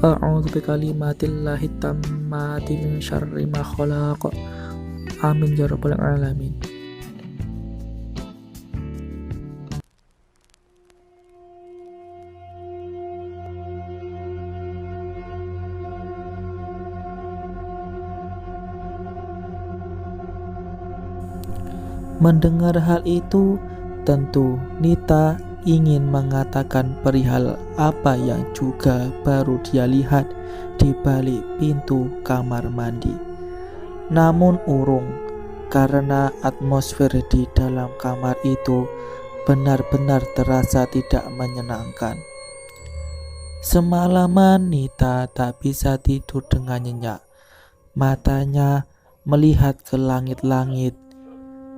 A'udzu bikalimatillahi tammati min syarri ma khalaq. Amin ya rabbal alamin. Mendengar hal itu, tentu Nita ingin mengatakan perihal apa yang juga baru dia lihat di balik pintu kamar mandi. Namun urung, karena atmosfer di dalam kamar itu benar-benar terasa tidak menyenangkan. Semalaman Nita tak bisa tidur dengan nyenyak. Matanya melihat ke langit-langit.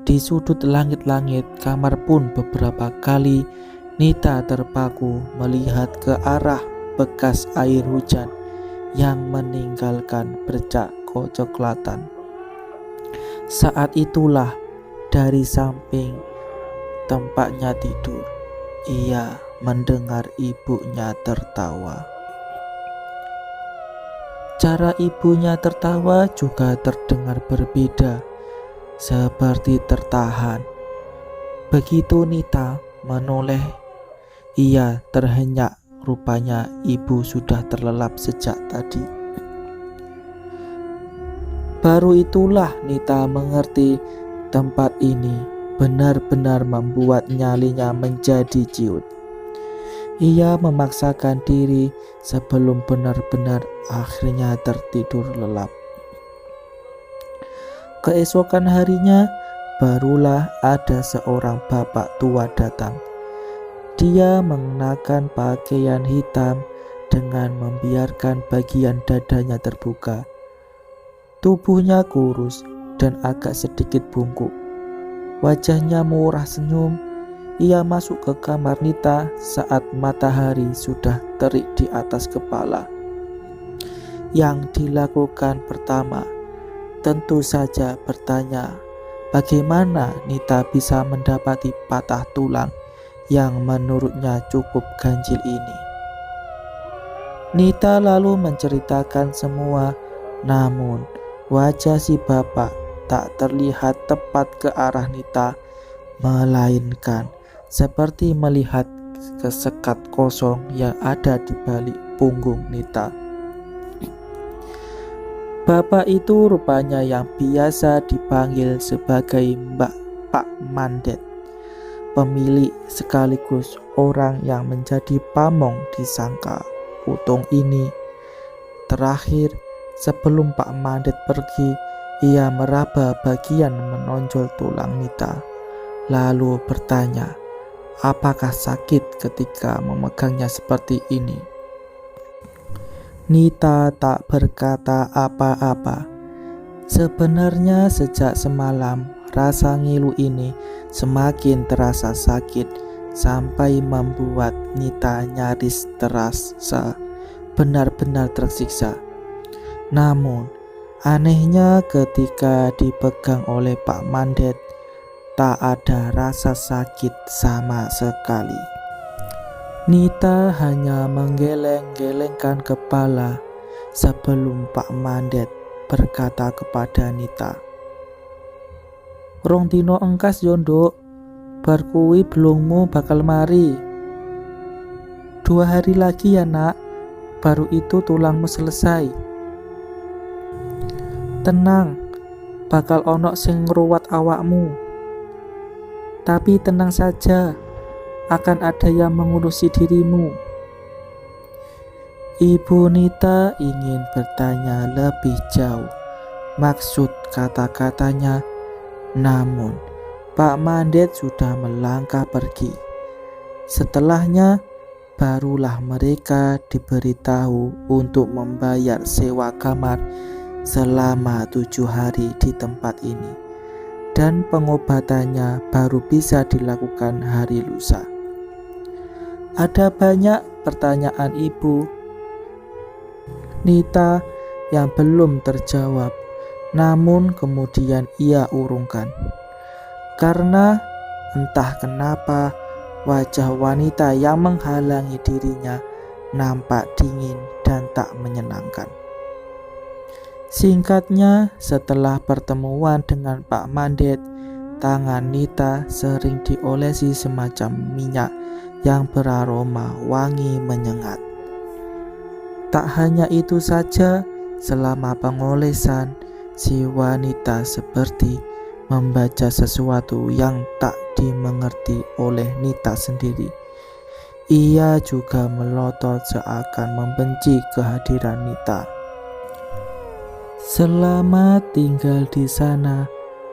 Di sudut langit-langit kamar pun beberapa kali Nita terpaku melihat ke arah bekas air hujan yang meninggalkan bercak kecoklatan. Saat itulah dari samping tempatnya tidur, ia mendengar ibunya tertawa. Cara ibunya tertawa juga terdengar berbeda, seperti tertahan. Begitu Nita menoleh, ia terhenyak. Rupanya ibu sudah terlelap sejak tadi. Baru itulah Nita mengerti tempat ini benar-benar membuat nyalinya menjadi ciut. Ia memaksakan diri sebelum benar-benar akhirnya tertidur lelap. Keesokan harinya, barulah ada seorang bapak tua datang. Dia mengenakan pakaian hitam dengan membiarkan bagian dadanya terbuka. Tubuhnya kurus dan agak sedikit bungkuk. Wajahnya murah senyum. Ia masuk ke kamar Nita saat matahari sudah terik di atas kepala. Yang dilakukan pertama, tentu saja bertanya bagaimana Nita bisa mendapati patah tulang yang menurutnya cukup ganjil ini. Nita lalu menceritakan semua, namun wajah si bapak tak terlihat tepat ke arah Nita, melainkan seperti melihat ke sekat kosong yang ada di balik punggung Nita. Bapak itu rupanya yang biasa dipanggil sebagai Mbak Pak Mandet, pemilik sekaligus orang yang menjadi pamong di Sangka Putung ini. Terakhir, sebelum Pak Mandet pergi, ia meraba bagian menonjol tulang Nita, lalu bertanya, apakah sakit ketika memegangnya seperti ini? Nita tak berkata apa-apa. Sebenarnya sejak semalam rasa ngilu ini semakin terasa sakit sampai membuat Nita nyaris terasa benar-benar tersiksa. Namun anehnya ketika dipegang oleh Pak Mandet, tak ada rasa sakit sama sekali. Nita hanya menggeleng-gelengkan kepala sebelum Pak Mandet berkata kepada Nita, "Rong dino engkas yo nduk, bar kuwi belungmu bakal mari. 2 hari lagi ya nak, baru itu tulangmu selesai. Tenang, bakal onok sing ngruwat awakmu. Tapi tenang saja, akan ada yang mengurusi dirimu." Ibu Nita ingin bertanya lebih jauh maksud kata-katanya, namun Pak Mandet sudah melangkah pergi. Setelahnya barulah mereka diberitahu untuk membayar sewa kamar selama 7 hari di tempat ini, dan pengobatannya baru bisa dilakukan hari lusa. Ada banyak pertanyaan ibu Nita yang belum terjawab, namun kemudian ia urungkan. Karena entah kenapa wajah wanita yang menghalangi dirinya nampak dingin dan tak menyenangkan. Singkatnya, setelah pertemuan dengan Pak Mandet, tangan Nita sering diolesi semacam minyak yang beraroma wangi menyengat. Tak hanya itu saja, selama pengolesan, si wanita seperti membaca sesuatu yang tak dimengerti oleh Nita sendiri. Ia juga melotot seakan membenci kehadiran Nita. Selama tinggal di sana,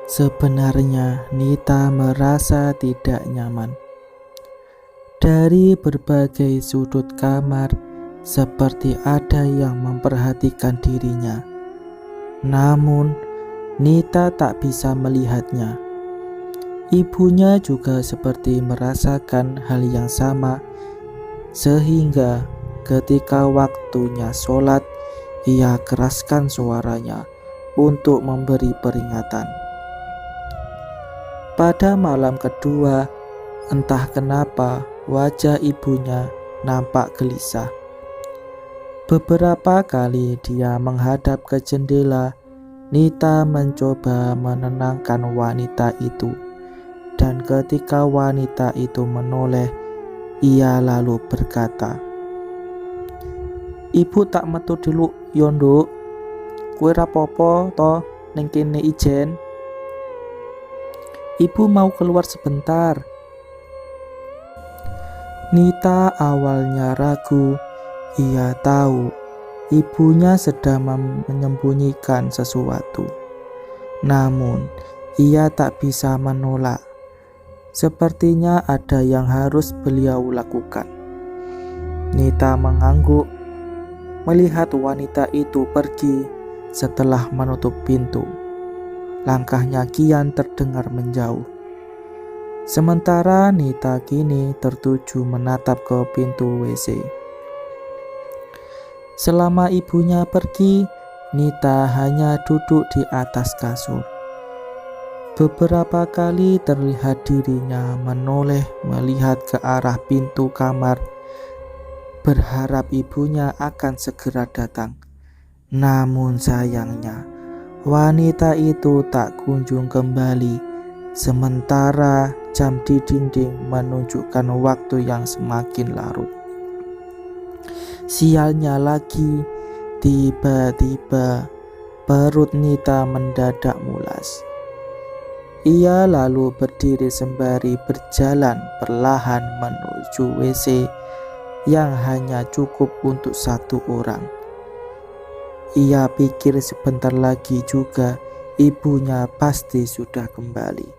sebenarnya Nita merasa tidak nyaman. Dari berbagai sudut kamar, seperti ada yang memperhatikan dirinya. Namun, Nita tak bisa melihatnya. Ibunya juga seperti merasakan hal yang sama, sehingga ketika waktunya sholat, ia keraskan suaranya untuk memberi peringatan. Pada malam kedua, entah kenapa wajah ibunya nampak gelisah. Beberapa kali dia menghadap ke jendela. Nita mencoba menenangkan wanita itu, dan ketika wanita itu menoleh, ia lalu berkata, "Ibu tak metu dulu yo nduk, kowe rapopo to ning kene ijen. Ibu mau keluar sebentar." Nita awalnya ragu. Ia tahu ibunya sedang menyembunyikan sesuatu. Namun, ia tak bisa menolak. Sepertinya ada yang harus beliau lakukan. Nita mengangguk melihat wanita itu pergi setelah menutup pintu. Langkahnya kian terdengar menjauh. Sementara Nita kini tertuju menatap ke pintu WC. Selama ibunya pergi, Nita hanya duduk di atas kasur. Beberapa kali terlihat dirinya menoleh melihat ke arah pintu kamar, berharap ibunya akan segera datang. Namun sayangnya, wanita itu tak kunjung kembali, sementara jam di dinding menunjukkan waktu yang semakin larut. Sialnya lagi, tiba-tiba perut Nita mendadak mulas. Ia lalu berdiri sembari berjalan perlahan menuju WC yang hanya cukup untuk satu orang. Ia pikir sebentar lagi juga ibunya pasti sudah kembali.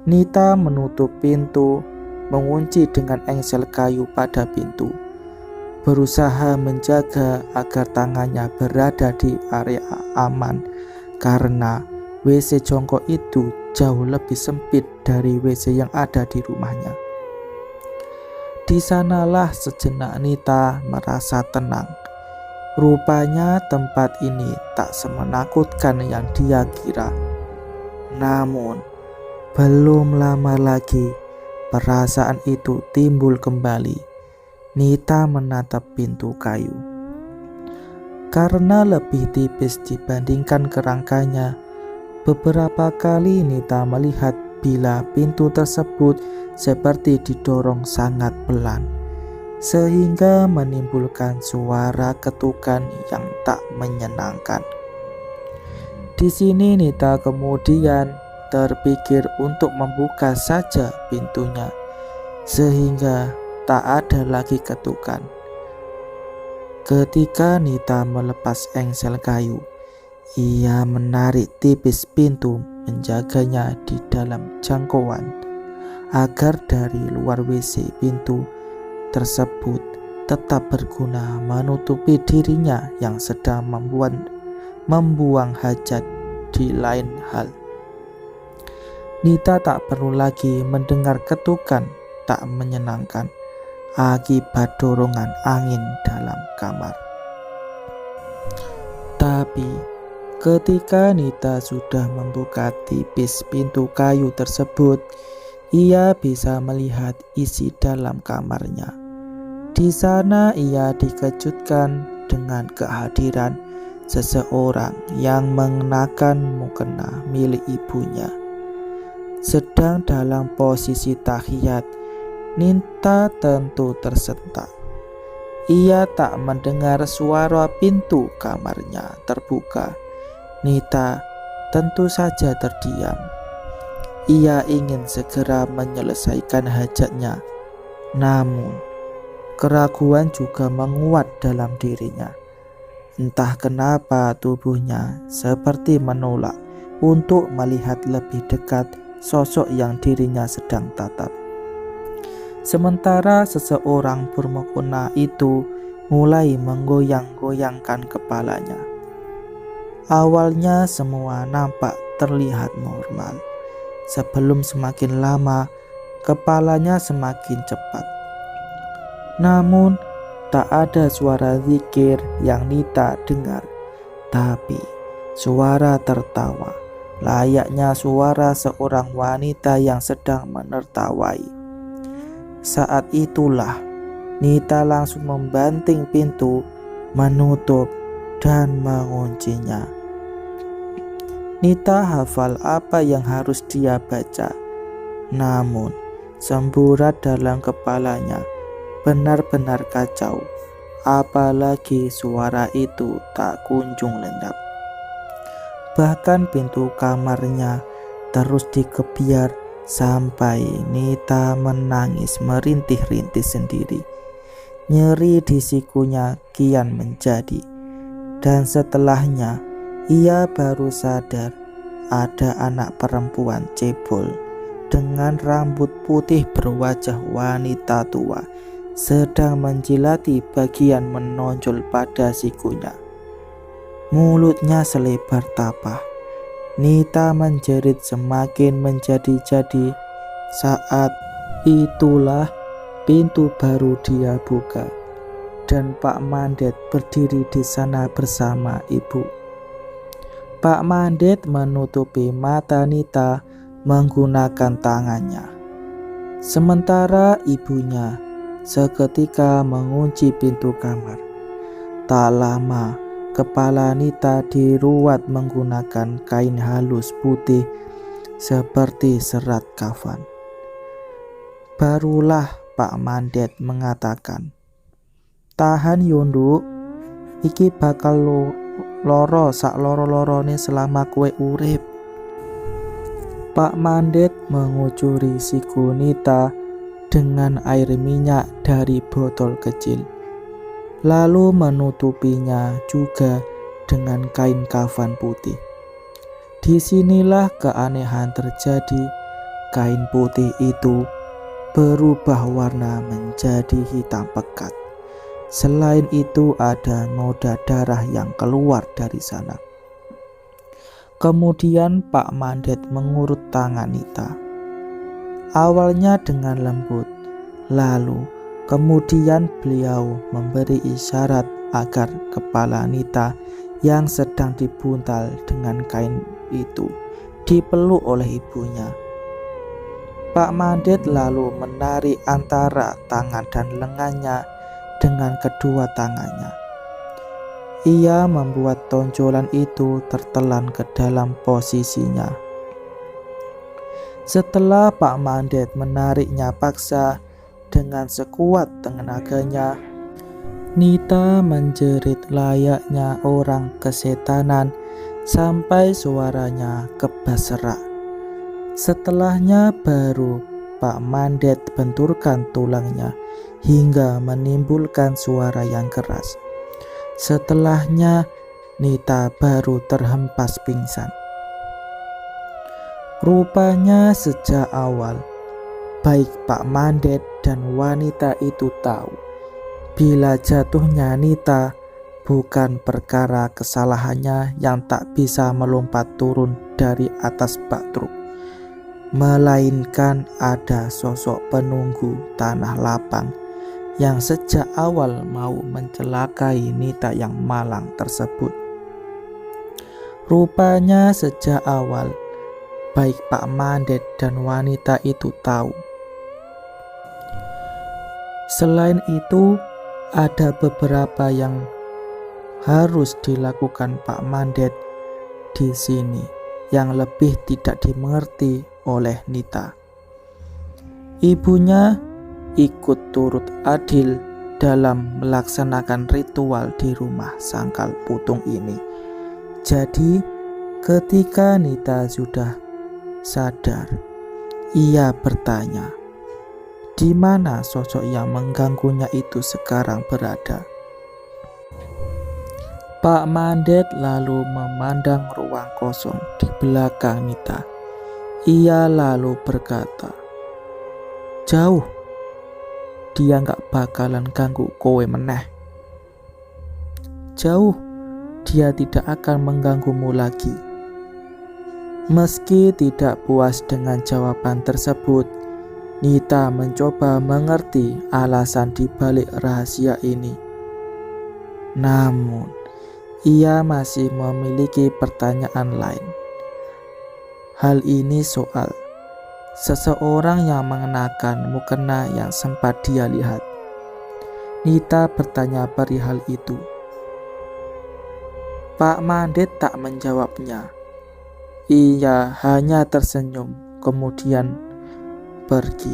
Nita menutup pintu, mengunci dengan engsel kayu pada pintu, berusaha menjaga agar tangannya berada di area aman karena WC jongkok itu jauh lebih sempit dari WC yang ada di rumahnya. Di sanalah sejenak Nita merasa tenang. Rupanya tempat ini tak semenakutkan yang dia kira. Namun, belum lama lagi perasaan itu timbul kembali. Nita menatap pintu kayu. Karena lebih tipis dibandingkan kerangkanya, beberapa kali Nita melihat bila pintu tersebut seperti didorong sangat pelan, sehingga menimbulkan suara ketukan yang tak menyenangkan. Di sini Nita kemudian terpikir untuk membuka saja pintunya, sehingga tak ada lagi ketukan. Ketika Nita melepas engsel kayu, ia menarik tipis pintu menjaganya di dalam jangkauan agar dari luar WC pintu tersebut tetap berguna menutupi dirinya yang sedang membuang hajat di lain hal. Nita tak perlu lagi mendengar ketukan tak menyenangkan akibat dorongan angin dalam kamar. Tapi ketika Nita sudah membuka tipis pintu kayu tersebut, ia bisa melihat isi dalam kamarnya. Di sana ia dikejutkan dengan kehadiran seseorang yang mengenakan mukena milik ibunya. Sedang dalam posisi tahiyat, Nita tentu tersentak. Ia tak mendengar suara pintu kamarnya terbuka. Nita tentu saja terdiam. Ia ingin segera menyelesaikan hajatnya, namun keraguan juga menguat dalam dirinya. Entah kenapa tubuhnya seperti menolak untuk melihat lebih dekat sosok yang dirinya sedang tatap. Sementara seseorang bermukena itu mulai menggoyang-goyangkan kepalanya. Awalnya semua nampak terlihat normal. Sebelum semakin lama, kepalanya semakin cepat. Namun, tak ada suara zikir yang Nita dengar, tapi suara tertawa, layaknya suara seorang wanita yang sedang menertawai. Saat itulah Nita langsung membanting pintu, menutup dan menguncinya. Nita hafal apa yang harus dia baca, namun semburat dalam kepalanya benar-benar kacau. Apalagi suara itu tak kunjung lenyap. Bahkan pintu kamarnya terus dikebiar sampai Nita menangis merintih-rintih sendiri. Nyeri di sikunya kian menjadi, dan setelahnya ia baru sadar ada anak perempuan cebol dengan rambut putih berwajah wanita tua sedang menjilati bagian menonjol pada sikunya. Mulutnya selebar tapak. Nita menjerit semakin menjadi-jadi. Saat itulah pintu baru dia buka, dan Pak Mandet berdiri di sana bersama ibu. Pak Mandet menutupi mata Nita menggunakan tangannya, sementara ibunya seketika mengunci pintu kamar. Tak lama, kepala Nita diruat menggunakan kain halus putih seperti serat kafan. Barulah Pak Mandet mengatakan, "Tahan Yunduk, iki bakal loro sak loro-lorone selama kue urip." Pak Mandet mengucuri siku Nita dengan air minyak dari botol kecil, lalu menutupinya juga dengan kain kafan putih. Disinilah keanehan terjadi. Kain putih itu berubah warna menjadi hitam pekat. Selain itu ada noda darah yang keluar dari sana. Kemudian Pak Mandet mengurut tangan Nita. Awalnya dengan lembut, lalu kemudian beliau memberi isyarat agar kepala Nita yang sedang dibuntal dengan kain itu dipeluk oleh ibunya. Pak Mandet lalu menarik antara tangan dan lengannya dengan kedua tangannya. Ia membuat tonjolan itu tertelan ke dalam posisinya. Setelah Pak Mandet menariknya paksa dengan sekuat tenaganya, Nita menjerit layaknya orang kesetanan sampai suaranya kebas serak. Setelahnya baru Pak Mandet benturkan tulangnya hingga menimbulkan suara yang keras. Setelahnya Nita baru terhempas pingsan. Rupanya sejak awal baik Pak Mandet dan wanita itu tahu bila jatuhnya Nita bukan perkara kesalahannya yang tak bisa melompat turun dari atas bak truk, melainkan ada sosok penunggu tanah lapang yang sejak awal mau mencelakai Nita yang malang tersebut. Rupanya sejak awal baik Pak Mandet dan wanita itu tahu Selain itu, ada beberapa yang harus dilakukan Pak Mandet di sini yang lebih tidak dimengerti oleh Nita. Ibunya ikut turut adil dalam melaksanakan ritual di rumah sangkal putung ini. Jadi, ketika Nita sudah sadar, ia bertanya, di mana sosok yang mengganggunya itu sekarang berada. Pak Mandet lalu memandang ruang kosong di belakang Nita. Ia lalu berkata, jauh, dia gak bakalan ganggu kowe meneh. Jauh, dia tidak akan mengganggumu lagi. Meski tidak puas dengan jawaban tersebut, Nita mencoba mengerti alasan di balik rahasia ini. Namun, ia masih memiliki pertanyaan lain. Hal ini soal seseorang yang mengenakan mukena yang sempat dia lihat. Nita bertanya perihal itu. Pak Mandet tak menjawabnya. Ia hanya tersenyum, kemudian pergi.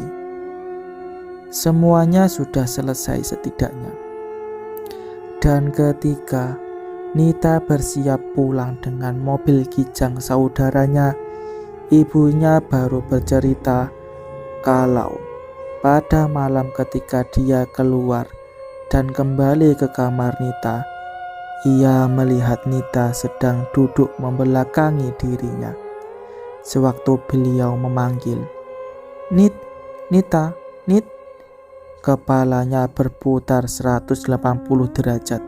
Semuanya sudah selesai setidaknya. Dan ketika Nita bersiap pulang dengan mobil kijang saudaranya, ibunya baru bercerita kalau pada malam ketika dia keluar dan kembali ke kamar Nita, ia melihat Nita sedang duduk membelakangi dirinya. Sewaktu beliau memanggil, Nita, Nit, kepalanya berputar 180 derajat.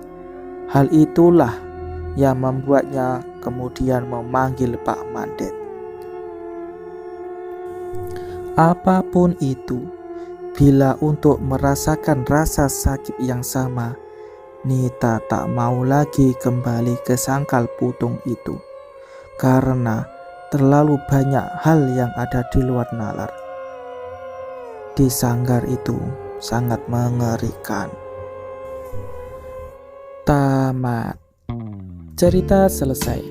Hal itulah yang membuatnya kemudian memanggil Pak Mandet. Apapun itu, bila untuk merasakan rasa sakit yang sama, Nita tak mau lagi kembali ke sangkal putung itu, karena terlalu banyak hal yang ada di luar nalar. Di sanggar itu sangat mengerikan. Tamat. Cerita selesai.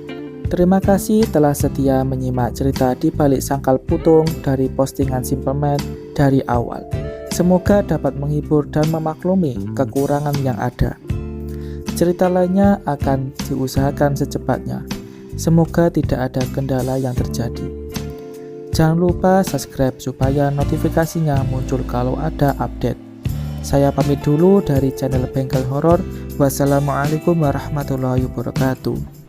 Terima kasih telah setia menyimak cerita di balik sangkal putung dari postingan Simple Man dari awal. Semoga dapat menghibur dan memaklumi kekurangan yang ada. Cerita lainnya akan diusahakan secepatnya. Semoga tidak ada kendala yang terjadi. Jangan lupa subscribe supaya notifikasinya muncul kalau ada update. Saya pamit dulu dari channel Bengkel Horor. Wassalamualaikum warahmatullahi wabarakatuh.